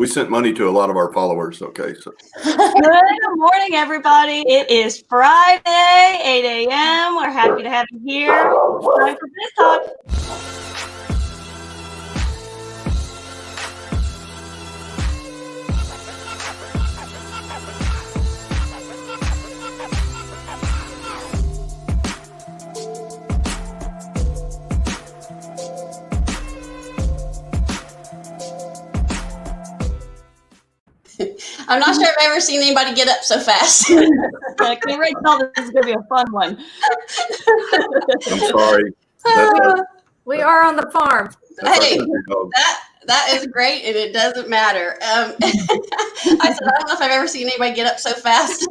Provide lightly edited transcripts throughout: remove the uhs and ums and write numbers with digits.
We sent money to a lot of our followers. Okay. So. Good morning, everybody. It is Friday, 8 a.m. We're happy to have you here. Time for Biz Talk. I'm not sure I've ever seen anybody get up so fast. I can't wait to tell this is going to be a fun one. I'm sorry. We are on the farm. Hey, that is great, and it doesn't matter. I said, I don't know if I've ever seen anybody get up so fast.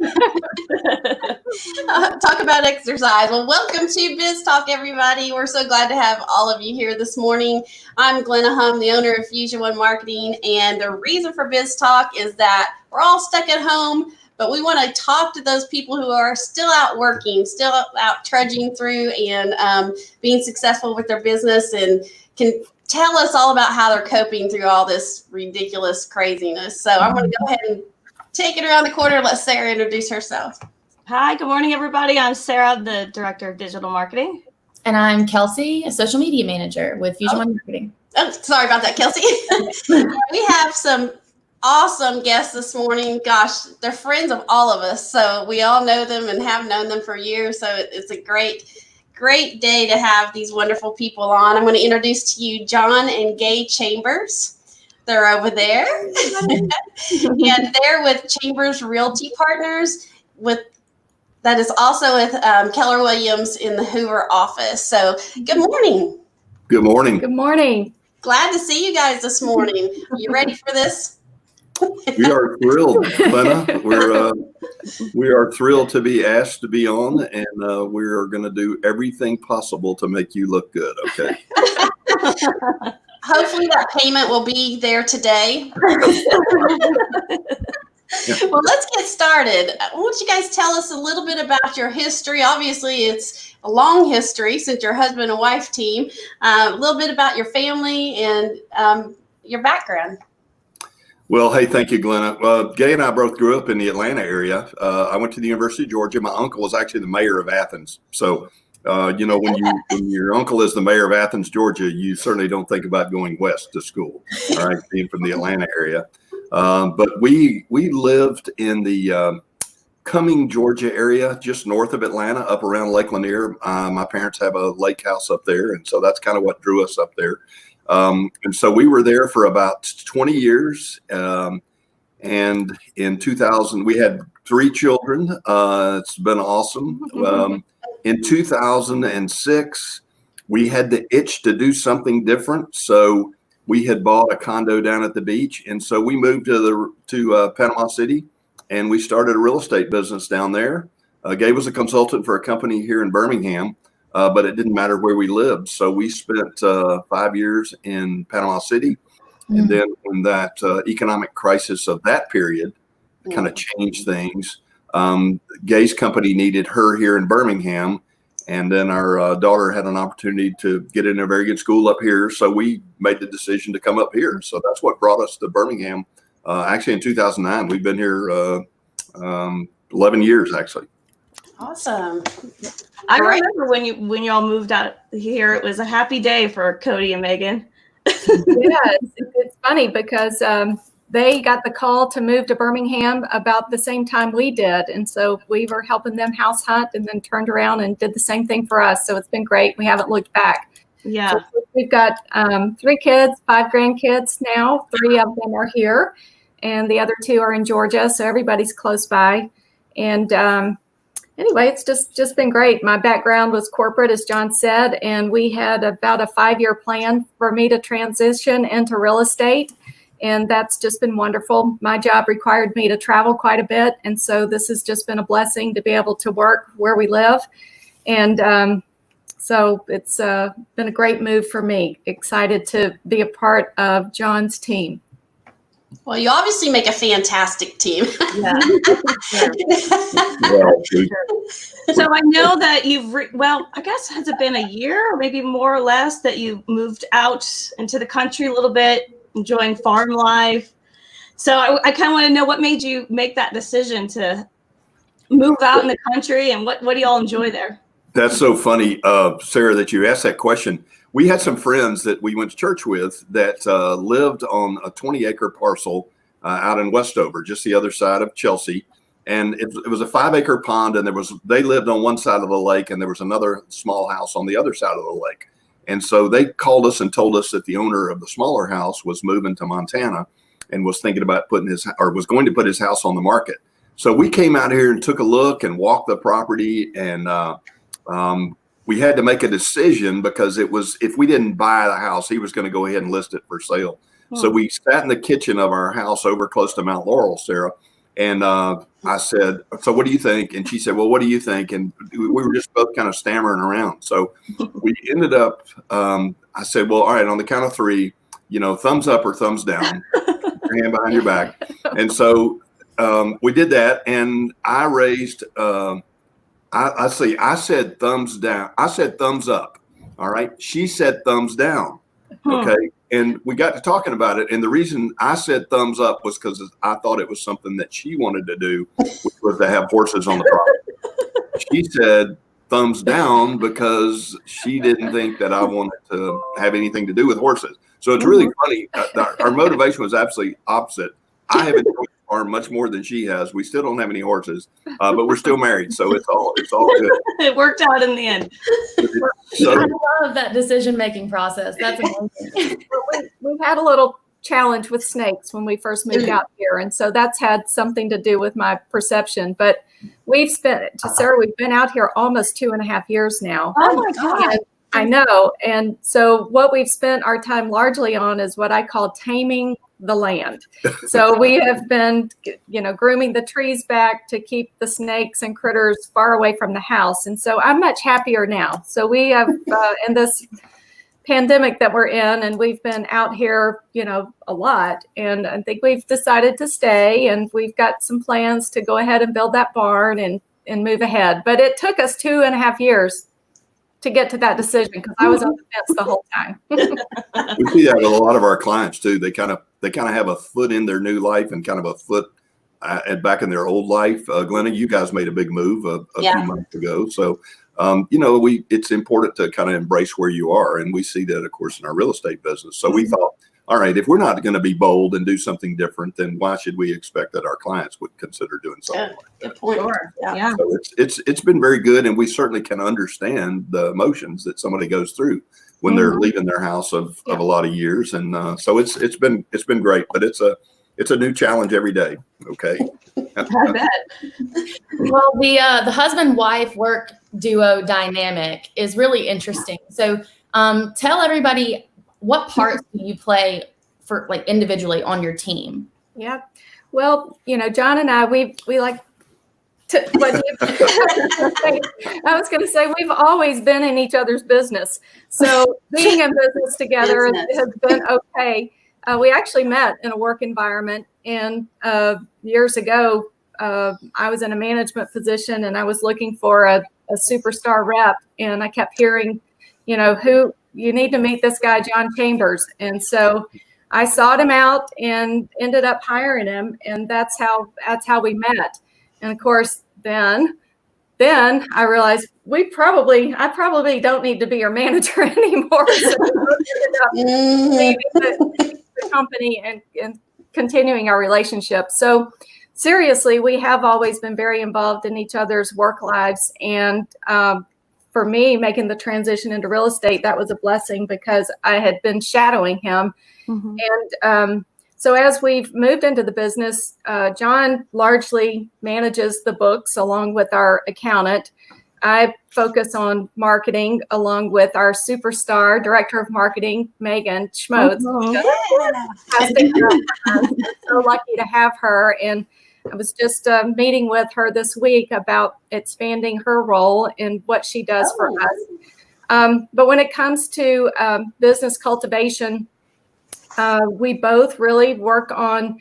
Talk about exercise. Well, welcome to Biz Talk, everybody. We're so glad to have all of you here this morning. I'm Glenna Hum, the owner of Fusion One Marketing, and the reason for Biz Talk is that we're all stuck at home, but we want to talk to those people who are still out working, still out trudging through and being successful with their business and can tell us all about how they're coping through all this ridiculous craziness. So I'm going to go ahead and take it around the corner and let Sarah introduce herself. Hi, good morning, everybody. I'm Sarah, the Director of Digital Marketing. And I'm Kelsey, a social media manager with Fusion One Marketing. Oh, sorry about that, Kelsey. We have some awesome guests this morning. Gosh, they're friends of all of us. So we all know them and have known them for years. So it's a great day to have these wonderful people on. I'm going to introduce to you John and Gay Chambers. They're over there. And they're with Chambers Realty Partners that is also with Keller Williams in the Hoover office. So good morning. Good morning. Good morning. Glad to see you guys this morning. You ready for this? We are thrilled, Glenna. We are thrilled to be asked to be on, and we are going to do everything possible to make you look good. Okay. Hopefully that payment will be there today. Well, let's get started. Why don't you guys tell us a little bit about your history? Obviously, it's a long history since you're husband and wife team. A little bit about your family and your background. Well, hey, thank you, Glenna. Gay and I both grew up in the Atlanta area. I went to the University of Georgia. My uncle was actually the mayor of Athens. So, when your uncle is the mayor of Athens, Georgia, you certainly don't think about going west to school, all right, being from the Atlanta area. But we lived in the Cumming, Georgia area, just north of Atlanta, up around Lake Lanier. My parents have a lake house up there, and so that's kind of what drew us up there. And so we were there for about 20 years. And in 2000, we had 3 children. It's been awesome. In 2006, we had the itch to do something different. So we had bought a condo down at the beach. And so we moved to Panama City, and we started a real estate business down there. Gabe was a consultant for a company here in Birmingham. But it didn't matter where we lived. So we spent 5 years in Panama City. And then when that economic crisis of that period kind of changed things, Gay's company needed her here in Birmingham. And then our daughter had an opportunity to get in a very good school up here. So we made the decision to come up here. So that's what brought us to Birmingham. Actually, in 2009, we've been here 11 years, actually. Awesome. I remember when y'all moved out here, it was a happy day for Cody and Megan. Yeah, it's funny because they got the call to move to Birmingham about the same time we did. And so we were helping them house hunt and then turned around and did the same thing for us. So it's been great. We haven't looked back. Yeah. So we've got 3 kids, 5 grandkids now. 3 of them are here and the other 2 are in Georgia. So everybody's close by. And anyway, it's just been great. My background was corporate, as John said, and we had about a 5-year plan for me to transition into real estate, and that's just been wonderful. My job required me to travel quite a bit, and so this has just been a blessing to be able to work where we live, and so it's been a great move for me. Excited to be a part of John's team. Well, you obviously make a fantastic team. Yeah. So I know that I guess has it been a year or maybe more or less that you moved out into the country a little bit, enjoying farm life. So I kind of want to know what made you make that decision to move out in the country, and what do y'all enjoy there? That's so funny, Sarah, that you asked that question. We had some friends that we went to church with that lived on a 20-acre parcel out in Westover, just the other side of Chelsea. And it was a 5-acre pond, and they lived on one side of the lake, and there was another small house on the other side of the lake. And so they called us and told us that the owner of the smaller house was moving to Montana and was thinking about was going to put his house on the market. So we came out here and took a look and walked the property, and we had to make a decision because if we didn't buy the house, he was going to go ahead and list it for sale. So we sat in the kitchen of our house over close to Mount Laurel, Sarah. And I said, so what do you think? And she said, well, what do you think? And we were just both kind of stammering around. So we ended up, I said, well, all right, on the count of 3, thumbs up or thumbs down, your hand behind your back. And so we did that. And I raised, I said thumbs down. I said thumbs up. All right. She said thumbs down. Okay. And we got to talking about it. And the reason I said thumbs up was because I thought it was something that she wanted to do, which was to have horses on the property. She said thumbs down because she didn't think that I wanted to have anything to do with horses. So it's really funny. Our motivation was absolutely opposite. I have enjoyed the farm much more than she has. We still don't have any horses, but we're still married. So it's all good. It worked out in the end. So, I love that decision-making process. That's amazing. We had a little challenge with snakes when we first moved out here. And so that's had something to do with my perception. But Sarah, we've been out here almost 2.5 years now. Oh my God. And I know. And so what we've spent our time largely on is what I call taming the land. So we have been, grooming the trees back to keep the snakes and critters far away from the house. And so I'm much happier now. So we have, in this pandemic that we're in, and we've been out here, a lot. And I think we've decided to stay, and we've got some plans to go ahead and build that barn and move ahead. But it took us 2.5 years to get to that decision because I was on the fence the whole time. we see that with a lot of our clients too. They kind of have a foot in their new life and kind of a foot back in their old life. Glenna, you guys made a big move a few months ago. So, it's important to kind of embrace where you are. And we see that, of course, in our real estate business. So we thought, all right, if we're not going to be bold and do something different, then why should we expect that our clients would consider doing something like that? Good point. Sure. Yeah. So it's been very good, and we certainly can understand the emotions that somebody goes through when they're leaving their house of a lot of years, and so it's been great, but it's a new challenge every day. Okay. I bet. Well, the husband-wife work duo dynamic is really interesting. So tell everybody, what parts do you play for individually on your team? Yeah. Well, John and I, we like to, I was going to say, we've always been in each other's business. So being in business together has been okay. We actually met in a work environment, and years ago, I was in a management position, and I was looking for a superstar rep, and I kept hearing, who you need to meet this guy, John Chambers. And so I sought him out and ended up hiring him, and that's how we met. And of course, then I realized I probably don't need to be your manager anymore. So I ended up leaving the company and continuing our relationship. So seriously, we have always been very involved in each other's work lives. And for me, making the transition into real estate, that was a blessing because I had been shadowing him. Mm-hmm. And so as we've moved into the business, John largely manages the books along with our accountant. I focus on marketing along with our superstar director of marketing, Megan Schmotz. So lucky to have her. And I was just meeting with her this week about expanding her role and what she does for us. But when it comes to business cultivation, we both really work on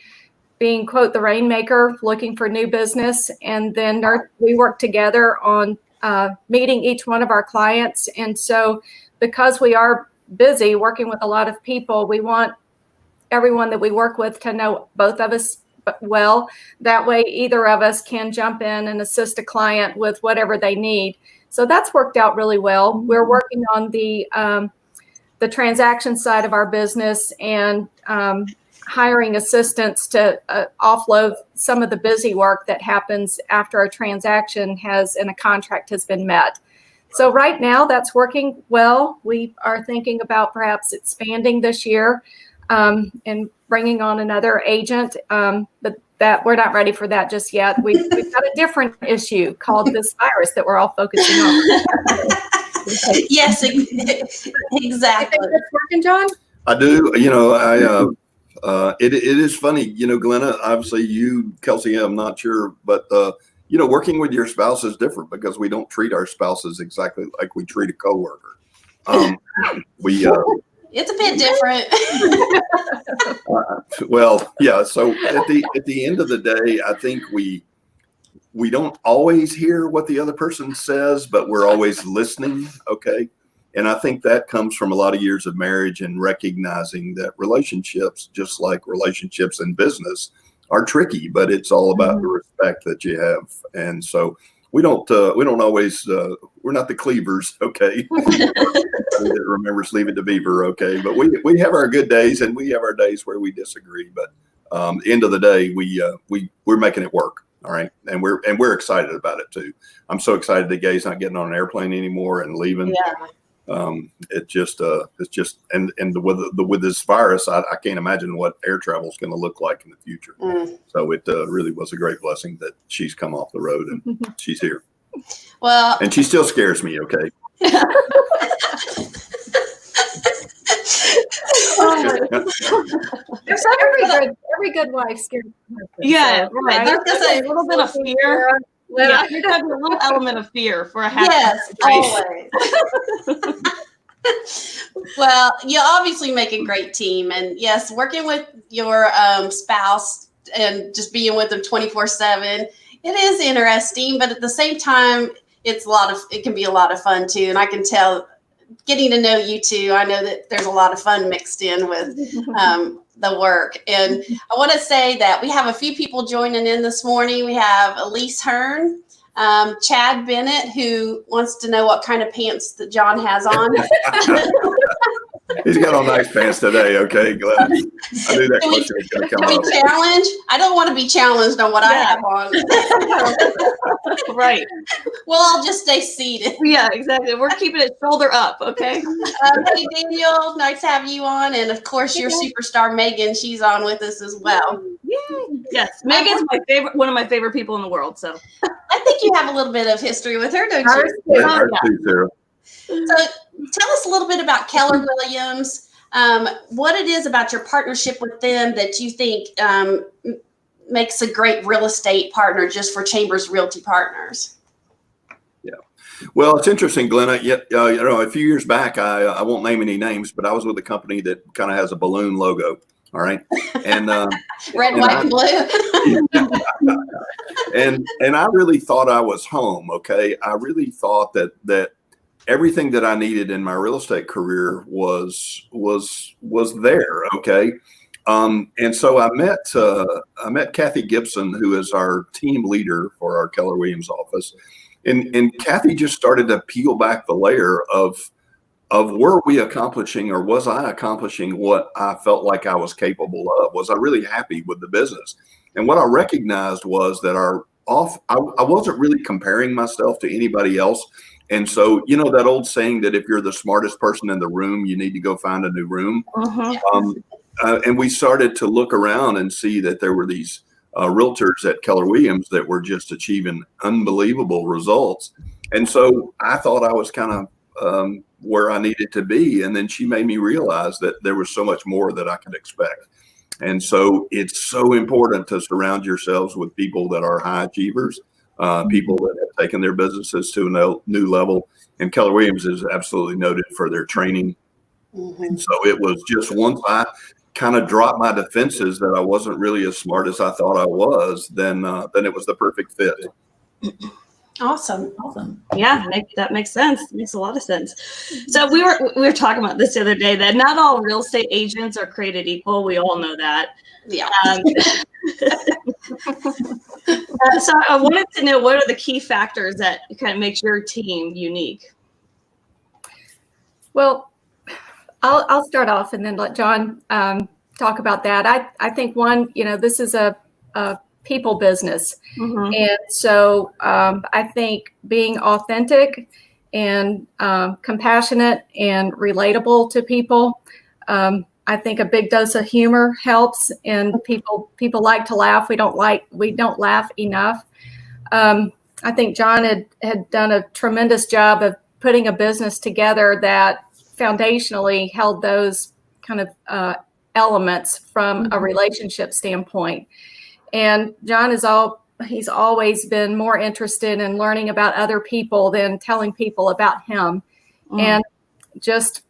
being, quote, the rainmaker, looking for new business. And then we work together on meeting each one of our clients. And so because we are busy working with a lot of people, we want everyone that we work with to know both of us well. That way, either of us can jump in and assist a client with whatever they need. So that's worked out really well. We're working on the transaction side of our business and hiring assistants to offload some of the busy work that happens after a transaction and a contract has been met. So right now that's working well. We are thinking about perhaps expanding this year and bringing on another agent, but that we're not ready for that just yet. We've got a different issue called this virus that we're all focusing on. Yes, exactly. You think that's working, John? I do. It is funny, Glenna, obviously you, Kelsey, I'm not sure, but, working with your spouse is different because we don't treat our spouses exactly like we treat a coworker. It's a bit different. Well, yeah. So at the end of the day, I think we don't always hear what the other person says, but we're always listening. Okay. And I think that comes from a lot of years of marriage and recognizing that relationships, just like relationships in business, are tricky, but it's all about the respect that you have. And so we don't always, we're not the cleavers. Okay. That remembers Leave It to Beaver. Okay. But we have our good days and we have our days where we disagree, but at the end of the day, we're making it work. All right. And we're excited about it too. I'm so excited that Gay's not getting on an airplane anymore and leaving. Yeah. It's just with this virus, I can't imagine what air travel is going to look like in the future. So it really was a great blessing that she's come off the road and she's here. Well, and she still scares me. Okay. Every good wife scares her husband. Yeah, So, right. There's just a little bit of fear. Yeah, you have a little element of fear for a happy always. Well, you obviously make a great team, and yes, working with your spouse and just being with them 24/7, it is interesting, but at the same time, it can be a lot of fun too. And I can tell, getting to know you two, I know that there's a lot of fun mixed in with the work. And I want to say that we have a few people joining in this morning. We have Elise Hearn, Chad Bennett, who wants to know what kind of pants that John has on. He's got on nice pants today. Okay, glad. I knew that question was going to come up. Challenged? I don't want to be challenged on what I have on. Right. Well, I'll just stay seated. Yeah, exactly. We're keeping it shoulder up. Okay. Hey, Daniel, nice to have you on. And of course, your superstar, Megan, she's on with us as well. Yay. Yes. Megan's one of my favorite people in the world. So I think you have a little bit of history with her, don't you? Yeah, Sarah. So tell us a little bit about Keller Williams, what it is about your partnership with them that you think makes a great real estate partner just for Chambers Realty Partners. Yeah. Well, it's interesting, Glenna. A few years back, I won't name any names, but I was with a company that kind of has a balloon logo. All right. And red, white, and blue. and I really thought I was home. Okay. I really thought that everything that I needed in my real estate career was there. Okay. And so I met Kathy Gibson, who is our team leader for our Keller Williams office. And Kathy just started to peel back the layer of were we accomplishing, or was I accomplishing what I felt like I was capable of? Was I really happy with the business? And what I recognized was that I wasn't really comparing myself to anybody else. And so, that old saying that if you're the smartest person in the room, you need to go find a new room. And we started to look around and see that there were these realtors at Keller Williams that were just achieving unbelievable results. And so I thought I was kind of where I needed to be. And then she made me realize that there was so much more that I could expect. And so it's so important to surround yourselves with people that are high achievers. People that have taken their businesses to a new level. And Keller Williams is absolutely noted for their training. And so it was just once I kind of dropped my defenses that I wasn't really as smart as I thought I was, then it was the perfect fit. Awesome. Yeah, that makes sense. Makes a lot of sense. So we were talking about this the other day, that not all real estate agents are created equal. We all know that. Yeah. So I wanted to know, what are the key factors that kind of makes your team unique? Well, I'll start off and then let John talk about that. I think one, this is a people business. Mm-hmm. And so I think being authentic and compassionate and relatable to people. I think a big dose of humor helps, and people like to laugh. We don't laugh enough. I think John had done a tremendous job of putting a business together that foundationally held those kind of elements from a relationship standpoint. And John he's always been more interested in learning about other people than telling people about him. And just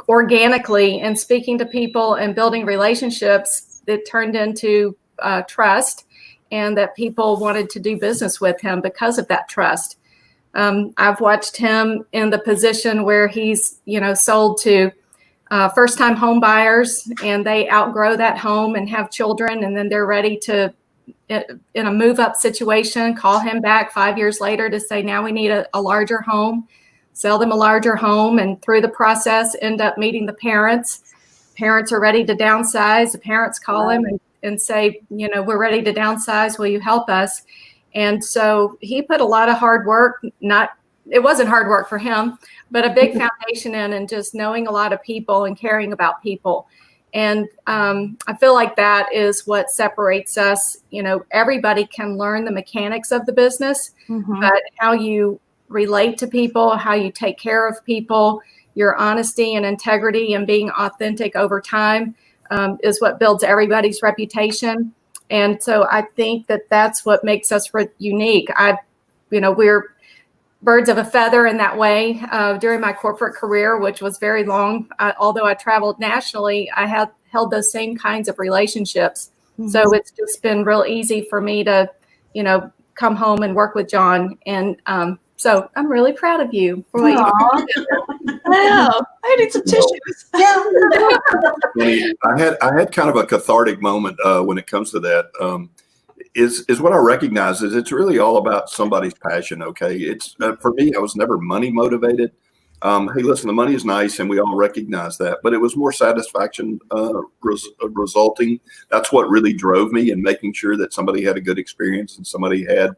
organically and speaking to people and building relationships, it turned into trust, and that people wanted to do business with him because of that trust. I've watched him in the position where he's, sold to first-time home buyers, and they outgrow that home and have children, and then they're ready to, in a move-up situation, call him back 5 years later to say, now we need a larger home, sell them a larger home, and through the process end up meeting the parents. Parents are ready to downsize. The parents call him and say, we're ready to downsize. Will you help us? And so he put a lot of hard work. It wasn't hard work for him, but a big foundation in, and just knowing a lot of people and caring about people. And I feel like that is what separates us. Everybody can learn the mechanics of the business, but how you relate to people, how you take care of people, your honesty and integrity and being authentic over time is what builds everybody's reputation. And so I think that that's what makes us unique. We're birds of a feather in that way. During my corporate career, which was very long, although I traveled nationally, I have held those same kinds of relationships. So it's just been real easy for me to, come home and work with John. And so I'm really proud of you for what you did. Wow, I need some tissues. Yeah. I had kind of a cathartic moment when it comes to that. Is what I recognize is it's really all about somebody's passion. Okay, it's for me, I was never money motivated. Hey, listen, the money is nice, and we all recognize that, but it was more satisfaction resulting. That's what really drove me, in making sure that somebody had a good experience and somebody had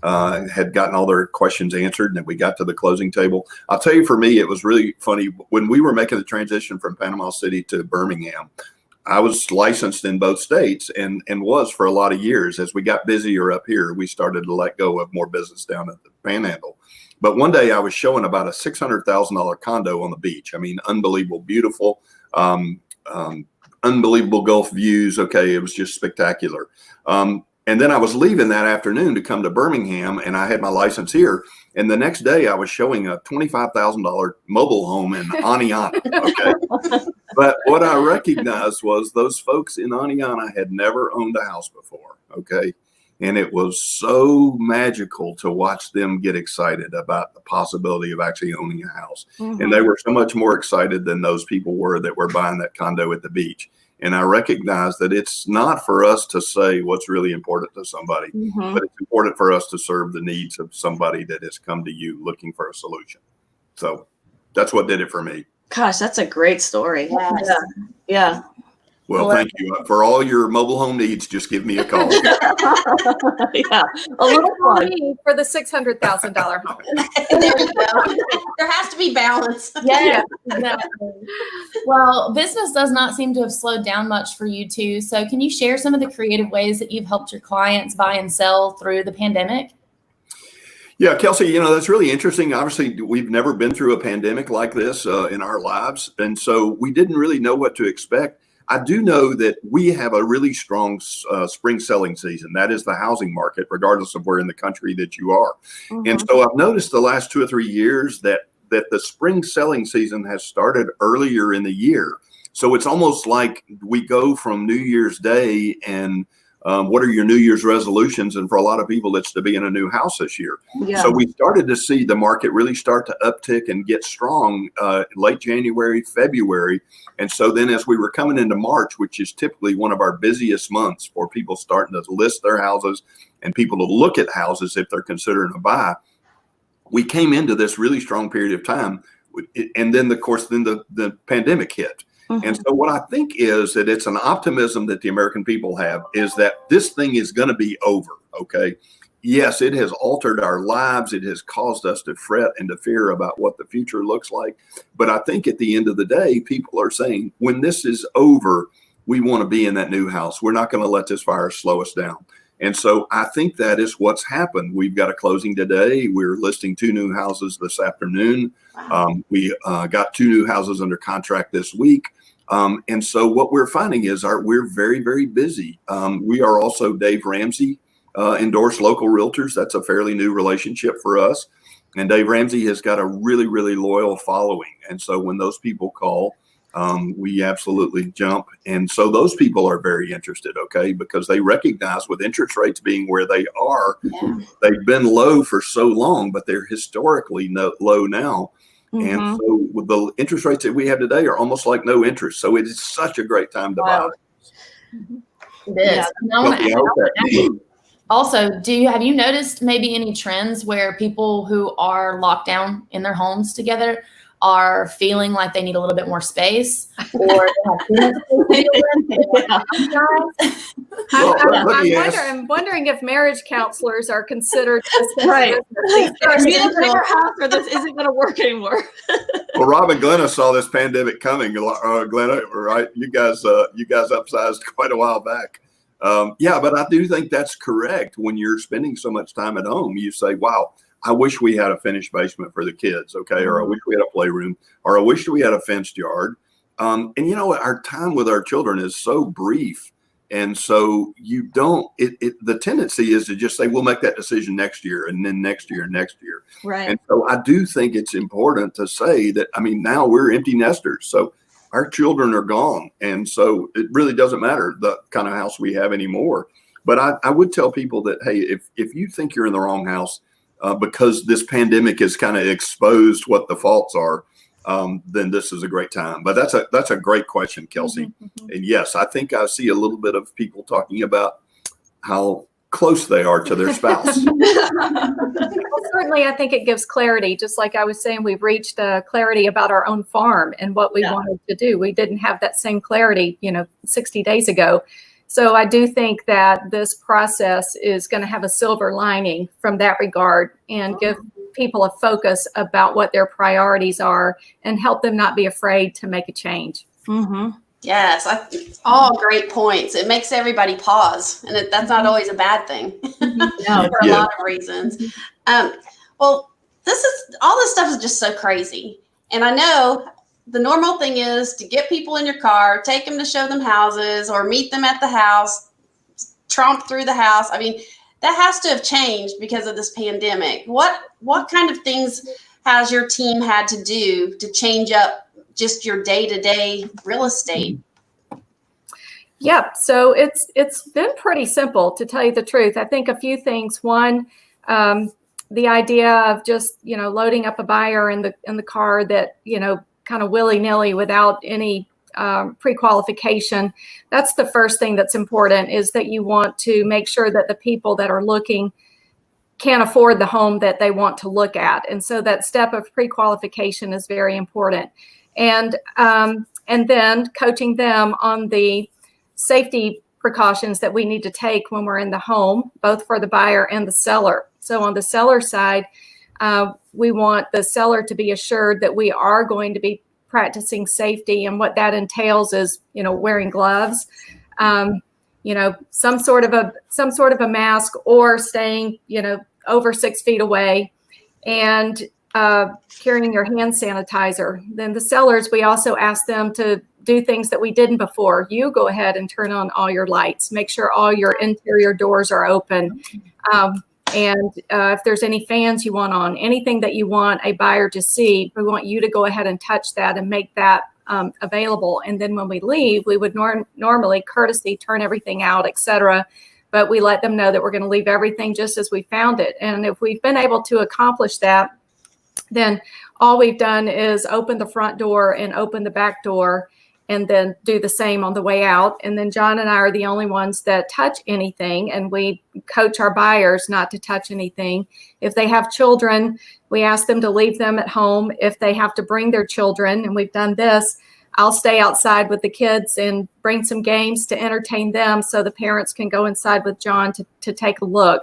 gotten all their questions answered, and that we got to the closing table. I'll tell you, for me, it was really funny when we were making the transition from Panama City to Birmingham. I was licensed in both states and was for a lot of years. As we got busier up here, we started to let go of more business down at the Panhandle. But one day I was showing about a $600,000 condo on the beach. I mean, unbelievable, beautiful, unbelievable Gulf views. Okay, it was just spectacular. And then I was leaving that afternoon to come to Birmingham, and I had my license here. And the next day I was showing a $25,000 mobile home in Aniana. Okay. But what I recognized was those folks in Aniana had never owned a house before. Okay. And it was so magical to watch them get excited about the possibility of actually owning a house. And they were so much more excited than those people were that were buying that condo at the beach. And I recognize that it's not for us to say what's really important to somebody, but it's important for us to serve the needs of somebody that has come to you looking for a solution. So that's what did it for me. Gosh, that's a great story. Yes. Yeah. Well, thank you. For all your mobile home needs, just give me a call. Yeah. A little fun. For the $600,000 home. There you go. There has to be balance. Yeah, exactly. Well, business does not seem to have slowed down much for you two. So can you share some of the creative ways that you've helped your clients buy and sell through the pandemic? Yeah, Kelsey, that's really interesting. Obviously, we've never been through a pandemic like this in our lives. And so we didn't really know what to expect. I do know that we have a really strong spring selling season. That is the housing market, regardless of where in the country that you are. And so I've noticed the last 2 or 3 years that the spring selling season has started earlier in the year. So it's almost like we go from New Year's Day and what are your New Year's resolutions? And for a lot of people, it's to be in a new house this year. Yeah. So we started to see the market really start to uptick and get strong late January, February. And so then as we were coming into March, which is typically one of our busiest months for people starting to list their houses and people to look at houses if they're considering a buy, we came into this really strong period of time. And then, of course, the pandemic hit. Mm-hmm. And so what I think is that it's an optimism that the American people have is that this thing is going to be over. Okay. Yes, it has altered our lives. It has caused us to fret and to fear about what the future looks like. But I think at the end of the day, people are saying when this is over, we want to be in that new house. We're not going to let this virus slow us down. And so I think that is what's happened. We've got a closing today. We're listing 2 new houses this afternoon. We got 2 new houses under contract this week. And so what we're finding is we're very, very busy. We are also Dave Ramsey endorsed local realtors. That's a fairly new relationship for us. And Dave Ramsey has got a really, really loyal following. And so when those people call, we absolutely jump. And so those people are very interested, okay, because they recognize with interest rates being where they are, they've been low for so long, but they're historically low now. Mm-hmm. And so with the interest rates that we have today are almost like no interest. So it is such a great time to buy. It is. Yeah. And I wanna add, also, have you noticed maybe any trends where people who are locked down in their homes together are feeling like they need a little bit more space, or they have too much space I'm wondering if marriage counselors are considered right. Or We need a bigger house, or this isn't going to work anymore. Well, Rob and Glenna saw this pandemic coming. Glenna, right? You guys upsized quite a while back. Yeah, but I do think that's correct. When you're spending so much time at home, you say, wow, I wish we had a finished basement for the kids, okay? Or I wish we had a playroom, or I wish we had a fenced yard. And you know, our time with our children is so brief. And so you don't, the tendency is to just say, we'll make that decision next year, and then next year, and next year. Right. And so I do think it's important to say that, I mean, now we're empty nesters. So our children are gone. And so it really doesn't matter the kind of house we have anymore. But I would tell people that, hey, if you think you're in the wrong house, because this pandemic has kind of exposed what the faults are, then this is a great time. But that's a great question, Kelsey. Mm-hmm. And yes, I think I see a little bit of people talking about how close they are to their spouse. Well, certainly, I think it gives clarity. Just like I was saying, we've reached clarity about our own farm and what we wanted to do. We didn't have that same clarity, 60 days ago. So I do think that this process is going to have a silver lining from that regard and give people a focus about what their priorities are and help them not be afraid to make a change. Mm-hmm. Yes, all great points. It makes everybody pause, and that's not always a bad thing for a lot of reasons. Well, all this stuff is just so crazy, and I know the normal thing is to get people in your car, take them to show them houses, or meet them at the house, tromp through the house. I mean, that has to have changed because of this pandemic. What kind of things has your team had to do to change up just your day-to-day real estate? Yep. So it's been pretty simple, to tell you the truth. I think a few things. One, the idea of just loading up a buyer in the car that kind of willy-nilly without any pre-qualification. That's the first thing that's important, is that you want to make sure that the people that are looking can't afford the home that they want to look at. And so that step of pre-qualification is very important. And then coaching them on the safety precautions that we need to take when we're in the home, both for the buyer and the seller. So on the seller side, we want the seller to be assured that we are going to be practicing safety, and what that entails is, wearing gloves, some sort of a mask, or staying, over 6 feet away, and carrying your hand sanitizer. Then the sellers, we also ask them to do things that we didn't before. You go ahead and turn on all your lights, make sure all your interior doors are open. And if there's any fans you want on, anything that you want a buyer to see, we want you to go ahead and touch that and make that available. And then when we leave, we would normally courtesy turn everything out, etc. but we let them know that we're going to leave everything just as we found it. And if we've been able to accomplish that, then all we've done is open the front door and open the back door, and then do the same on the way out. And then John and I are the only ones that touch anything, and we coach our buyers not to touch anything. If they have children, we ask them to leave them at home. If they have to bring their children, and we've done this, I'll stay outside with the kids and bring some games to entertain them so the parents can go inside with John to take a look.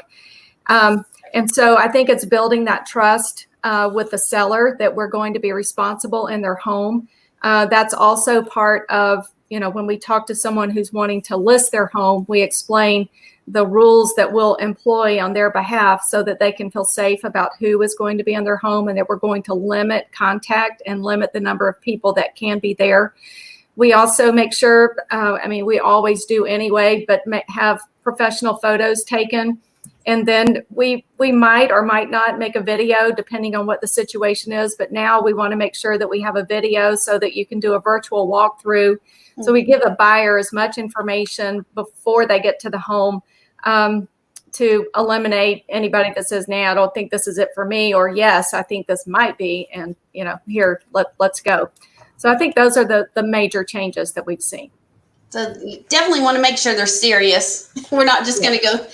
And so I think it's building that trust with the seller that we're going to be responsible in their home. That's also part of, when we talk to someone who's wanting to list their home, we explain the rules that we'll employ on their behalf so that they can feel safe about who is going to be in their home, and that we're going to limit contact and limit the number of people that can be there. We also make sure, we always do anyway, but have professional photos taken. And then we might or might not make a video depending on what the situation is. But now we want to make sure that we have a video so that you can do a virtual walkthrough. Mm-hmm. So we give a buyer as much information before they get to the home to eliminate anybody that says, nah, I don't think this is it for me, or yes, I think this might be. And, here, let's go. So I think those are the major changes that we've seen. So you definitely want to make sure they're serious. We're not just going to go.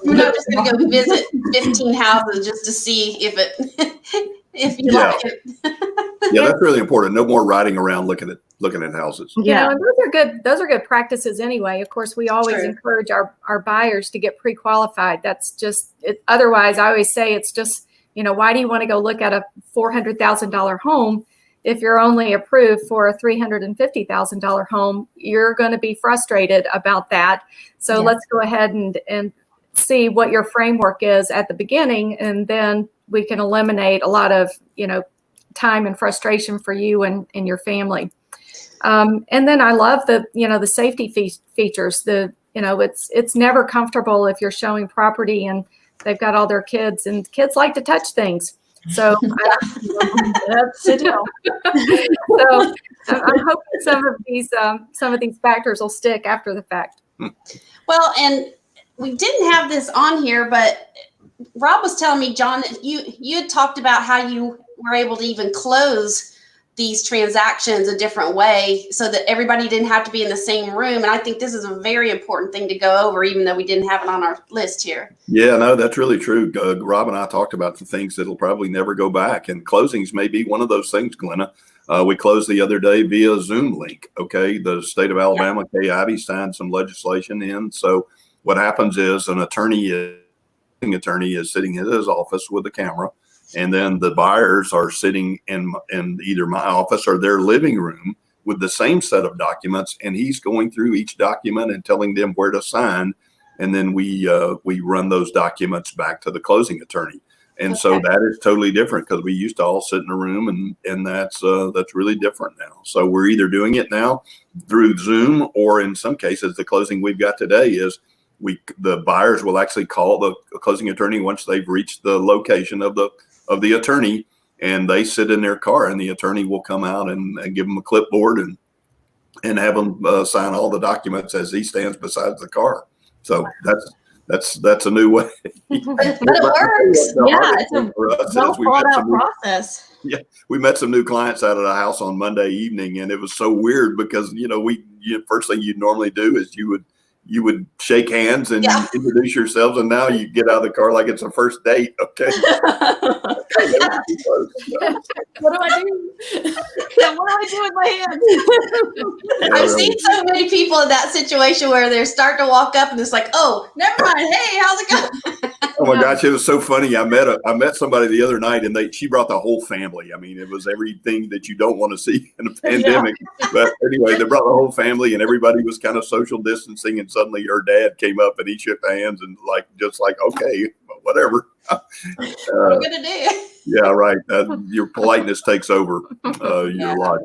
We're not just going to go visit 15 houses just to see if you like it. Yeah, that's really important. No more riding around looking at houses. Yeah, and those are good practices anyway. Of course, we always encourage our buyers to get pre-qualified. That's just it. Otherwise, I always say it's just, why do you want to go look at a $400,000 home? If you're only approved for a $350,000 home, you're going to be frustrated about that. So let's go ahead and see what your framework is at the beginning, and then we can eliminate a lot of, time and frustration for you and your family. And then I love the safety features. It's never comfortable if you're showing property and they've got all their kids, and kids like to touch things. So that's it. So I'm hoping some of these factors will stick after the fact. Well, and we didn't have this on here, but Rob was telling me, John, that you had talked about how you were able to even close these transactions a different way so that everybody didn't have to be in the same room. And I think this is a very important thing to go over, even though we didn't have it on our list here. Yeah, no, that's really true. Rob and I talked about the things that'll probably never go back, and closings may be one of those things, Glenna. We closed the other day via Zoom link. Okay. The state of Alabama, Kay Ivey, signed some legislation in. So what happens is an attorney is sitting in his office with a camera, and then the buyers are sitting in either my office or their living room with the same set of documents, and he's going through each document and telling them where to sign. And then we run those documents back to the closing attorney. And so that is totally different, because we used to all sit in a room, and that's really different now. So we're either doing it now through Zoom, or in some cases, the closing we've got today is the buyers will actually call the closing attorney once they've reached the location of the attorney, and they sit in their car, and the attorney will come out and give them a clipboard and have them sign all the documents as he stands beside the car. So that's a new way. But it works. Yeah, it's a well thought out process. Yeah, we met some new clients out at a house on Monday evening, and it was so weird because first thing you'd normally do is you would shake hands and introduce yourselves, and now you get out of the car like it's a first date. Okay. What do I do? Yeah, what do I do with my hands? I've seen so many people in that situation where they're starting to walk up and it's like, oh, never mind. Hey, how's it going? Oh my gosh, it was so funny. I met somebody the other night, and she brought the whole family. I mean, it was everything that you don't want to see in a pandemic. But anyway, they brought the whole family, and everybody was kind of social distancing, and suddenly her dad came up and he shook hands and just like, okay, whatever. What are we gonna do? Yeah, right. Your politeness takes over your life.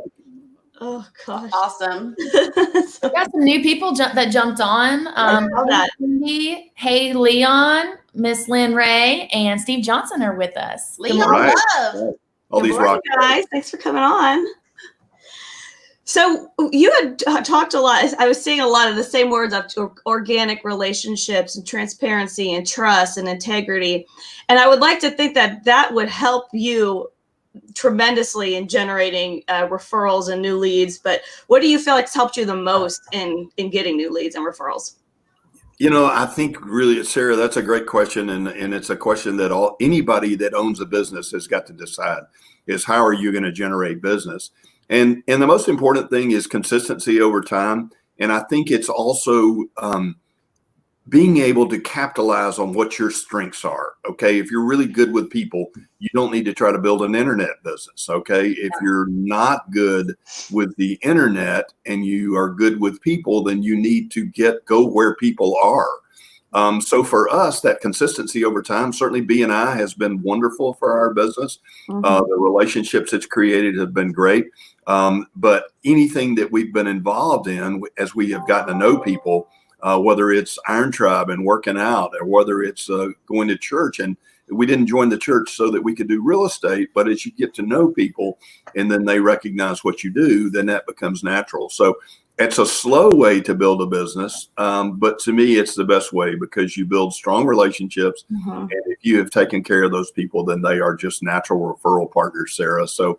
Oh gosh, awesome. We got some new people that jumped on. Cindy, hey Leon, Miss Lynn Ray, and Steve Johnson are with us. Leon, love. All these rock guys. Thanks for coming on. So you had talked a lot. I was seeing a lot of the same words up to organic relationships and transparency and trust and integrity. And I would like to think that that would help you tremendously in generating referrals and new leads. But what do you feel like has helped you the most in getting new leads and referrals? I think really, Sarah, that's a great question. And it's a question that anybody that owns a business has got to decide is how are you going to generate business? And the most important thing is consistency over time. And I think it's also being able to capitalize on what your strengths are. Okay. If you're really good with people, you don't need to try to build an internet business. Okay. If you're not good with the internet and you are good with people, then you need to go where people are. So for us, that consistency over time, certainly B&I has been wonderful for our business. The relationships it's created have been great. But anything that we've been involved in as we have gotten to know people, whether it's Iron Tribe and working out, or whether it's going to church, and we didn't join the church so that we could do real estate, but as you get to know people and then they recognize what you do, then that becomes natural. So it's a slow way to build a business, but to me, it's the best way because you build strong relationships. And if you have taken care of those people, then they are just natural referral partners, Sarah. So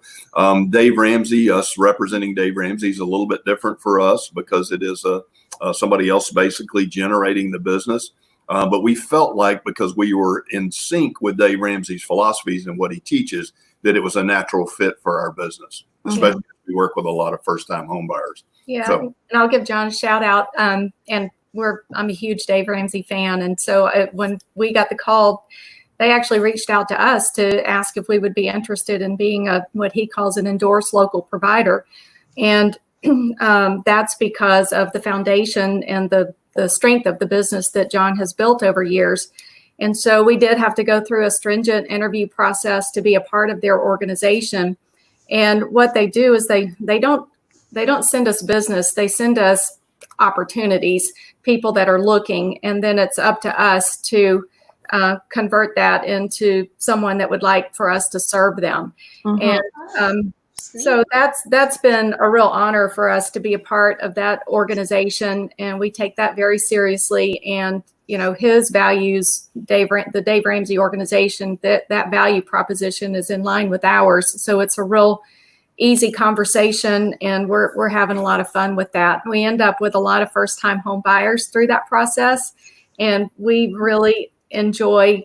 Dave Ramsey, us representing Dave Ramsey is a little bit different for us because it is somebody else basically generating the business. But we felt like because we were in sync with Dave Ramsey's philosophies and what he teaches, that it was a natural fit for our business, especially as we work with a lot of first-time home buyers. Yeah, So, and I'll give John a shout out. And I'm a huge Dave Ramsey fan, and so when we got the call, they actually reached out to us to ask if we would be interested in being what he calls an endorsed local provider, and that's because of the foundation and the strength of the business that John has built over years. And so we did have to go through a stringent interview process to be a part of their organization. And what they do is they don't send us business. They send us opportunities, people that are looking, and then it's up to us to convert that into someone that would like for us to serve them. And so that's been a real honor for us to be a part of that organization, and we take that very seriously. And his values, the Dave Ramsey organization, that value proposition is in line with ours. So it's a real easy conversation, and we're having a lot of fun with that. We end up with a lot of first-time home buyers through that process, and we really enjoy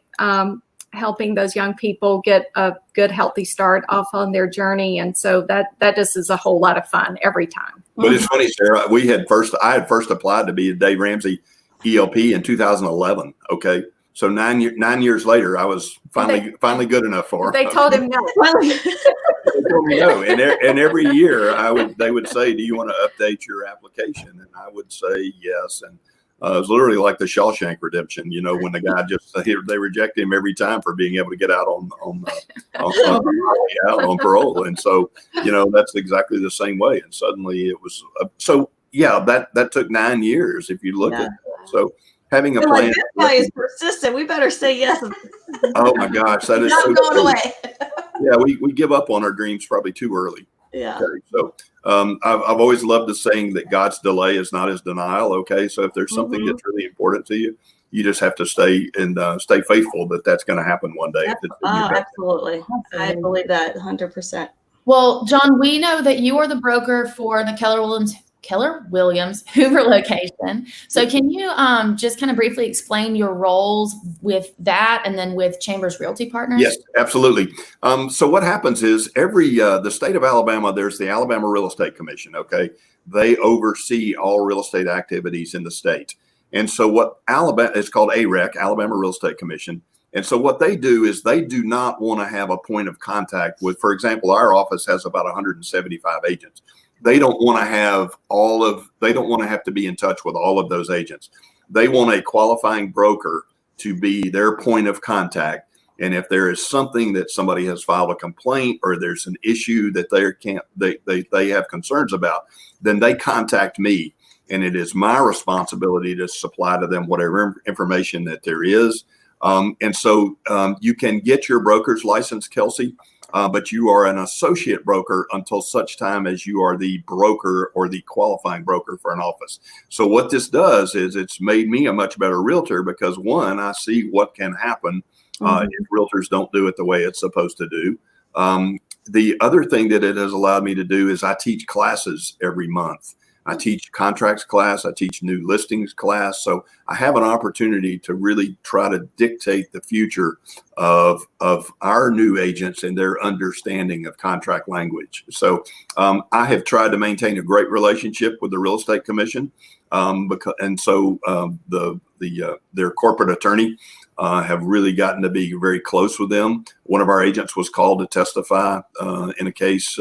helping those young people get a good, healthy start off on their journey. And so that just is a whole lot of fun every time. But it's funny, Sarah, I had first applied to be a Dave Ramsey ELP in 2011. Okay. So 9 years later, I was finally good enough for They told him no. They told me no. And every year they would say, do you want to update your application? And I would say yes. And it was literally like the Shawshank Redemption, when the guy they reject him every time for being able to get out on parole. And so, that's exactly the same way. And suddenly it was, that took 9 years if you look at it. So having a plan. This guy is persistent. We better say yes. Oh my gosh, that is so going true. away. Yeah, we give up on our dreams probably too early. Yeah. Okay, so I've always loved the saying that God's delay is not his denial. Okay, so if there's something that's really important to you, you just have to stay faithful that that's going to happen one day. Absolutely. I believe that 100%. Well, John, we know that you are the broker for the Keller Williams Hoover location. So can you just kind of briefly explain your roles with that and then with Chambers Realty Partners? Yes, absolutely. So what happens is the state of Alabama, there's the Alabama Real Estate Commission. Okay. They oversee all real estate activities in the state. And so it's called AREC, Alabama Real Estate Commission. And so what they do is they do not want to have a point of contact with, for example, our office has about 175 agents. They don't want to have to be in touch with all of those agents. They want a qualifying broker to be their point of contact. And if there is something that somebody has filed a complaint or there's an issue that they have concerns about, then they contact me. And it is my responsibility to supply to them whatever information that there is. And so you can get your broker's license, Kelsey, but you are an associate broker until such time as you are the broker or the qualifying broker for an office. So what this does is it's made me a much better realtor because, one, I see what can happen if realtors don't do it the way it's supposed to do. The other thing that it has allowed me to do is I teach classes every month. I teach contracts class. I teach new listings class. So I have an opportunity to really try to dictate the future of our new agents and their understanding of contract language. So I have tried to maintain a great relationship with the Real Estate Commission, their corporate attorney have really gotten to be very close with them. One of our agents was called to testify in a case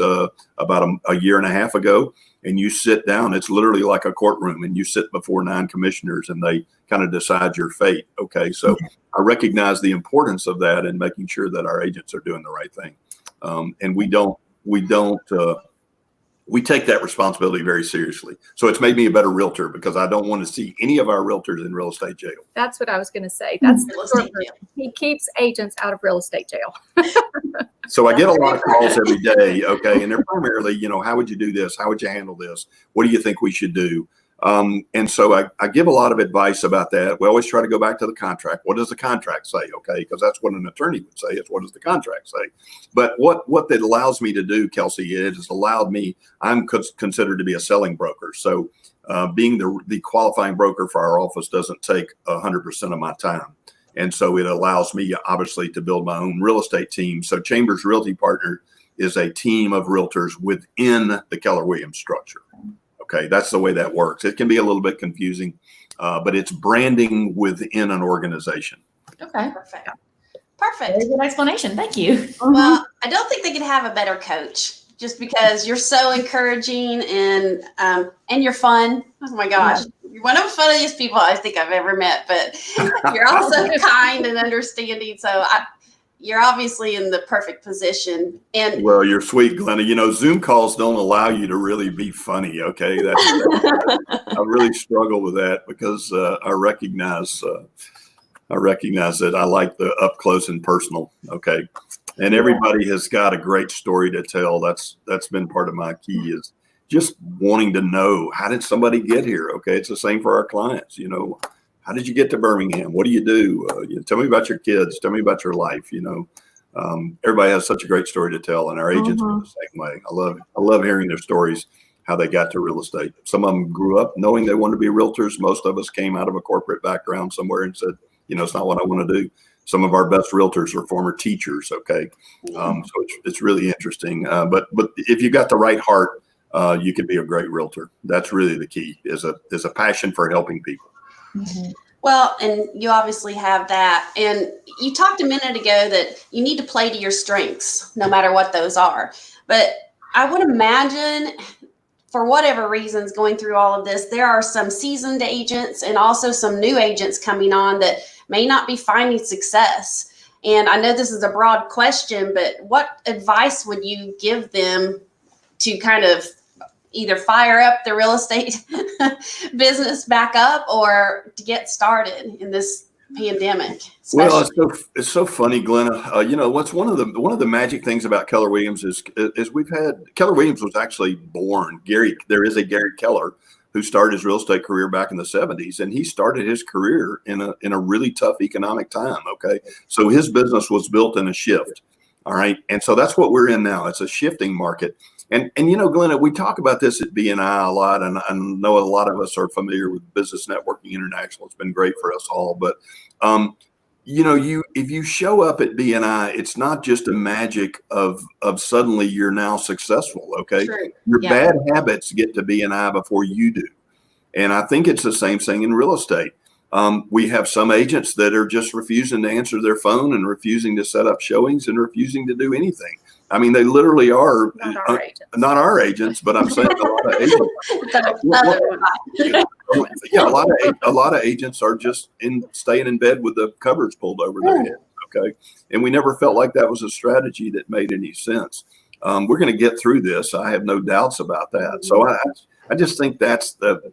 about a year and a half ago. And you sit down, it's literally like a courtroom, and you sit before 9 commissioners and they kind of decide your fate. Okay. So I recognize the importance of that and making sure that our agents are doing the right thing. And we take that responsibility very seriously. So it's made me a better realtor because I don't want to see any of our realtors in real estate jail. That's what I was going to say. That's Real estate jail. He keeps agents out of real estate jail. So I get a lot of calls every day. Okay. And they're primarily, how would you do this? How would you handle this? What do you think we should do? And so I give a lot of advice about that. We always try to go back to the contract. What does the contract say? Okay. Because that's what an attorney would say. It's what does the contract say? But what that allows me to do, Kelsey, is it's allowed me, I'm considered to be a selling broker. So being the qualifying broker for our office doesn't take 100% of my time. And so it allows me, obviously, to build my own real estate team. So Chambers Realty Partner is a team of realtors within the Keller Williams structure. Okay, that's the way that works. It can be a little bit confusing, but it's branding within an organization. Okay. Perfect. Very good explanation. Thank you. Well, I don't think they could have a better coach just because you're so encouraging and you're fun. Oh my gosh. You're one of the funniest people I think I've ever met, but you're also kind and understanding. So you're obviously in the perfect position. And well, you're sweet, Glenna. Zoom calls don't allow you to really be funny. Okay, I really struggle with that because I recognize that I like the up close and personal. Okay, and everybody has got a great story to tell. That's been part of my key is just wanting to know, how did somebody get here? Okay, it's the same for our clients. How did you get to Birmingham? What do you do? Tell me about your kids. Tell me about your life. Everybody has such a great story to tell, and our agents are the same way. I love hearing their stories, how they got to real estate. Some of them grew up knowing they wanted to be realtors. Most of us came out of a corporate background somewhere and said, it's not what I want to do. Some of our best realtors are former teachers. Okay, so it's really interesting. But if you got the right heart, you can be a great realtor. That's really the key. Is a passion for helping people. Mm-hmm. Well, and you obviously have that. And you talked a minute ago that you need to play to your strengths, no matter what those are. But I would imagine, for whatever reasons, going through all of this, there are some seasoned agents and also some new agents coming on that may not be finding success. And I know this is a broad question, but what advice would you give them to kind of either fire up the real estate business back up or to get started in this pandemic? Well, it's so funny, Glenna. What's one of the magic things about Keller Williams is Keller Williams was actually born. There is a Gary Keller who started his real estate career back in the 70s, and he started his career in a really tough economic time. Okay, so his business was built in a shift. All right, and so that's what we're in now. It's a shifting market. And Glenna, we talk about this at BNI a lot, and I know a lot of us are familiar with Business Networking International. It's been great for us all. But, if you show up at BNI, it's not just a magic of suddenly you're now successful, okay? True. Your bad habits get to BNI before you do. And I think it's the same thing in real estate. We have some agents that are just refusing to answer their phone and refusing to set up showings and refusing to do anything. I mean, they literally are not our agents, but I'm saying a lot of agents. A lot of agents are just staying in bed with the covers pulled over their head. Okay, and we never felt like that was a strategy that made any sense. We're going to get through this. I have no doubts about that. So I just think that's the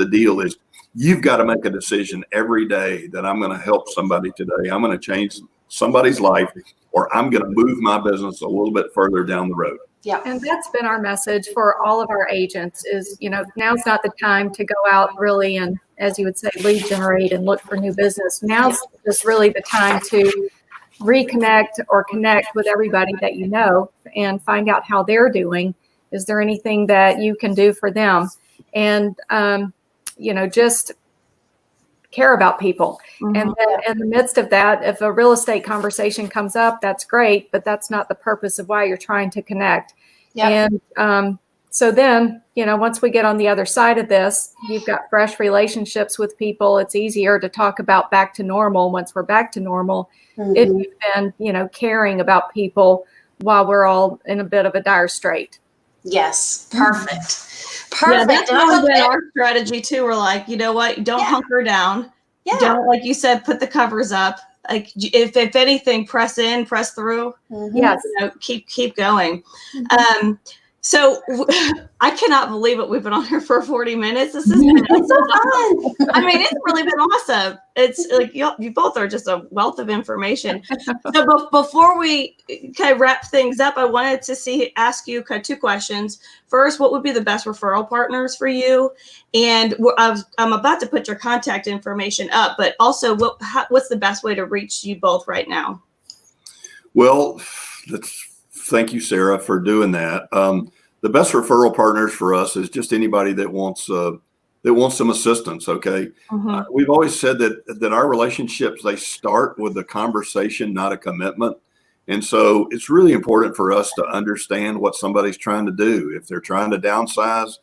deal. Is you've got to make a decision every day that I'm going to help somebody today. I'm going to change somebody's life, or I'm going to move my business a little bit further down the road. Yeah. And that's been our message for all of our agents is, now's not the time to go out really and, as you would say, lead generate and look for new business. Now's just really the time to reconnect or connect with everybody that you know and find out how they're doing. Is there anything that you can do for them? And, just care about people. Mm-hmm. And then in the midst of that, if a real estate conversation comes up, that's great, but that's not the purpose of why you're trying to connect. Yep. And so then, once we get on the other side of this, you've got fresh relationships with people. It's easier to talk about back to normal once we're back to normal. Mhm. If you've been, caring about people while we're all in a bit of a dire strait. Yes. Perfect. Yeah, that's And I always hope been that- our strategy too. We're like, you know what? Don't hunker down. yeah. Don't, like you said, put the covers up. Like if anything, press in, press through. Mhm. Yes. Keep going. So I cannot believe it. We've been on here for 40 minutes. This is It's so fun. I mean, it's really been awesome. It's like you both are just a wealth of information. So before we kind of wrap things up, I wanted to ask you kind of two questions. First, what would be the best referral partners for you? And I'm about to put your contact information up, but also what's the best way to reach you both right now? Well, thank you, Sarah, for doing that. The best referral partners for us is just anybody that wants some assistance. Okay, we've always said that our relationships, they start with a conversation, not a commitment, and so it's really important for us to understand what somebody's trying to do. If they're trying to downsize,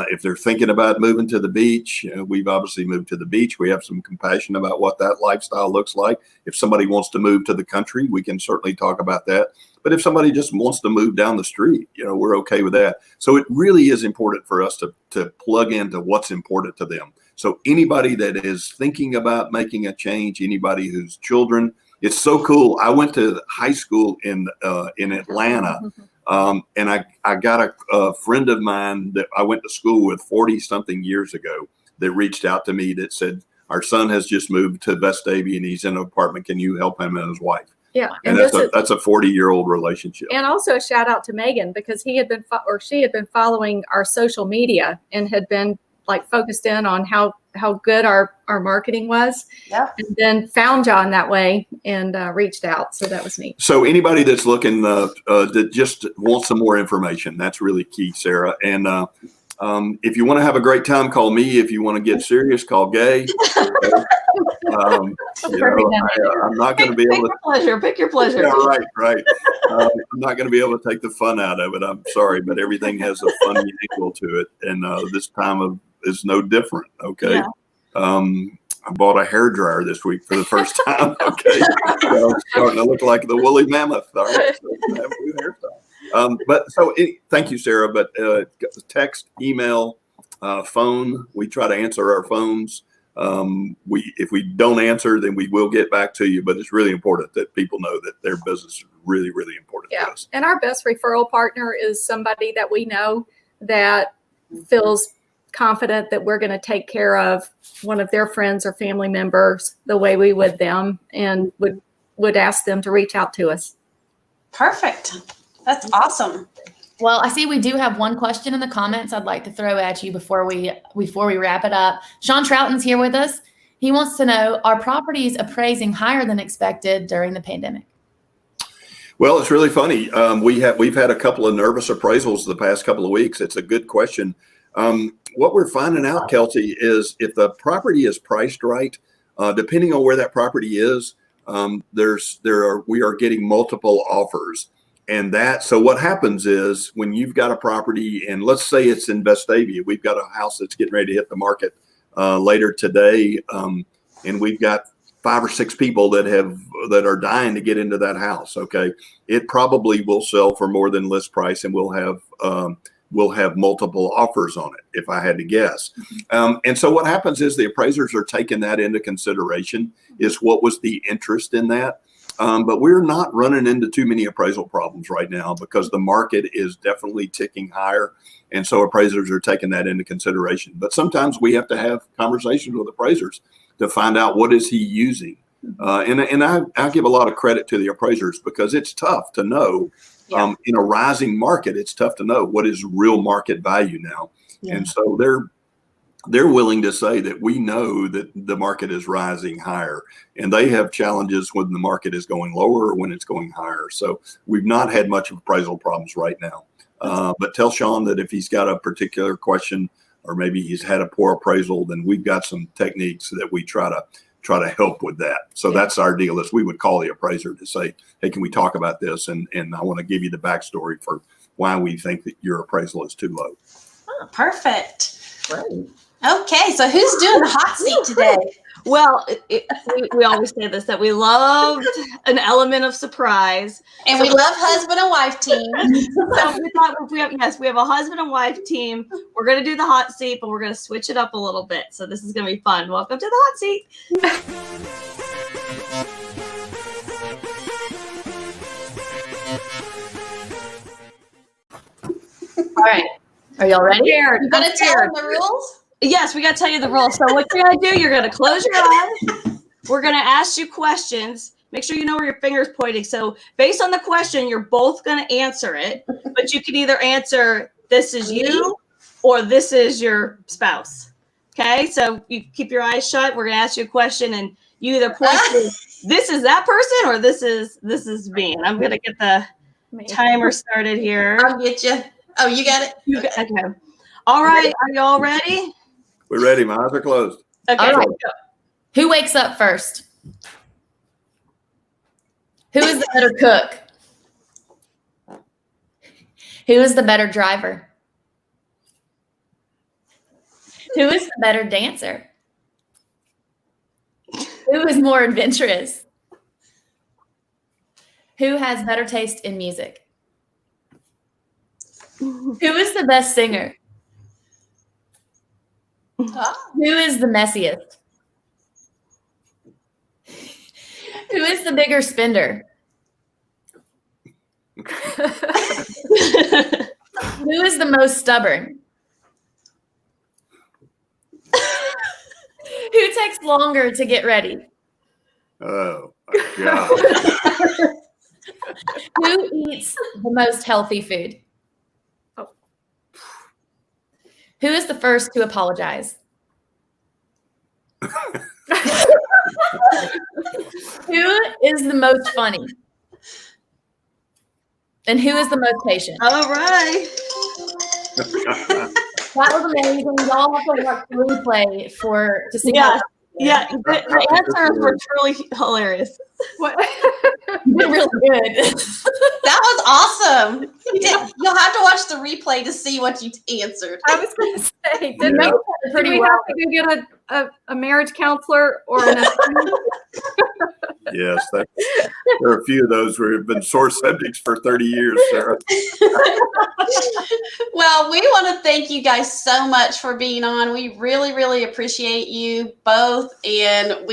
if they're thinking about moving to the beach, we've obviously moved to the beach. We have some compassion about what that lifestyle looks like. If somebody wants to move to the country, we can certainly talk about that. But if somebody just wants to move down the street, we're okay with that. So it really is important for us to plug into what's important to them. So anybody that is thinking about making a change, anybody whose children, it's so cool. I went to high school in Atlanta. And I got a friend of mine that I went to school with 40 something years ago that reached out to me that said, our son has just moved to Vestavia and he's in an apartment. Can you help him and his wife? Yeah. And that's a 40-year-old relationship. And also a shout out to Megan, because she had been following our social media and had been like focused in on how good our marketing was. Yeah. And then found John that way and reached out. So that was neat. So anybody that's looking that just wants some more information, that's really key, Sarah. And if you want to have a great time, call me. If you want to get serious, call Gay. I'm not going to be able to pick your pleasure. Yeah, right. I'm not going to be able to take the fun out of it. I'm sorry, but everything has a funny angle to it, and this time is no different. Okay. Yeah. I bought a hairdryer this week for the first time. Okay. I'm starting to look like the woolly mammoth. All right. Thank you, Sarah. But text, email, phone. We try to answer our phones. If we don't answer, then we will get back to you. But it's really important that people know that their business is really, really important to us. And our best referral partner is somebody that we know that feels confident that we're going to take care of one of their friends or family members the way we would them, and would ask them to reach out to us. Perfect. That's awesome. Well, I see we do have one question in the comments I'd like to throw at you before we wrap it up. Sean Troughton's here with us. He wants to know, are properties appraising higher than expected during the pandemic? Well, it's really funny. We've had a couple of nervous appraisals the past couple of weeks. It's a good question. What we're finding out, Kelsey, is if the property is priced right, depending on where that property is, we are getting multiple offers. And so what happens is when you've got a property, and let's say it's in Vestavia, we've got a house that's getting ready to hit the market later today, and we've got 5 or 6 people that are dying to get into that house. Okay, it probably will sell for more than list price, and we'll have multiple offers on it, if I had to guess. And so what happens is the appraisers are taking that into consideration, is what was the interest in that. But we're not running into too many appraisal problems right now because the market is definitely ticking higher. And so appraisers are taking that into consideration. But sometimes we have to have conversations with appraisers to find out what is he using. And I give a lot of credit to the appraisers because it's tough to know. Yeah. In a rising market, it's tough to know what is real market value now. Yeah. And so they're willing to say that we know that the market is rising higher, and they have challenges when the market is going lower or when it's going higher. So we've not had much of appraisal problems right now. But tell Sean that if he's got a particular question or maybe he's had a poor appraisal, then we've got some techniques that we try to help with that. So that's our deal is we would call the appraiser to say, hey, can we talk about this? And I want to give you the backstory for why we think that your appraisal is too low. Oh, perfect. Right. Okay, so who's doing the hot seat today? Well, we always say this, that we loved an element of surprise. And we love husband and wife team. So we thought we have a husband and wife team. We're going to do the hot seat, but we're going to switch it up a little bit. So this is going to be fun. Welcome to the hot seat. All right. Are y'all ready? You gonna tell them the rules? Yes, we got to tell you the rules. So what you're going to do, you're going to close your eyes. We're going to ask you questions. Make sure you know where your finger's pointing. So based on the question, you're both going to answer it, but you can either answer this is you or this is your spouse. Okay, so you keep your eyes shut. We're going to ask you a question, and you either point to this is that person or this is me. And I'm going to get the timer started here. I'll get you. Oh, you got it? Okay. All right, are you all ready? We're ready. My eyes are closed. Okay. All right. Who wakes up first? Who is the better cook? Who is the better driver? Who is the better dancer? Who is more adventurous? Who has better taste in music? Who is the best singer? Who is the messiest? Who is the bigger spender? Who is the most stubborn? Who takes longer to get ready? Oh, my God. Who eats the most healthy food? Who is the first to apologize? Who is the most funny? And who is the most patient? All right. That was amazing. Y'all have to watch the replay to see. Yeah, the answers were truly hilarious. You did really good. That was awesome. You'll have to watch the replay to see what you answered. I was going to say, did Yeah. we have to go get a marriage counselor or an Yes, there are a few of those where have been sore subjects for 30 years, Sarah. Well, we want to thank you guys so much for being on. We really, really appreciate you both, and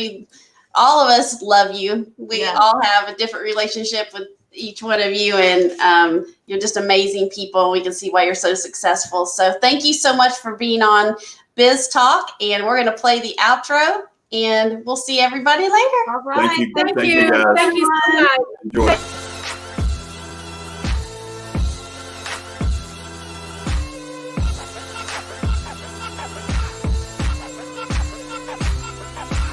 all of us love you. We all have a different relationship with each one of you, and you're just amazing people. We can see why you're so successful. So thank you so much for being on Biz Talk, and we're going to play the outro, and we'll see everybody later. All right. Thank you. Thank you, guys. Thank you so much. Enjoy.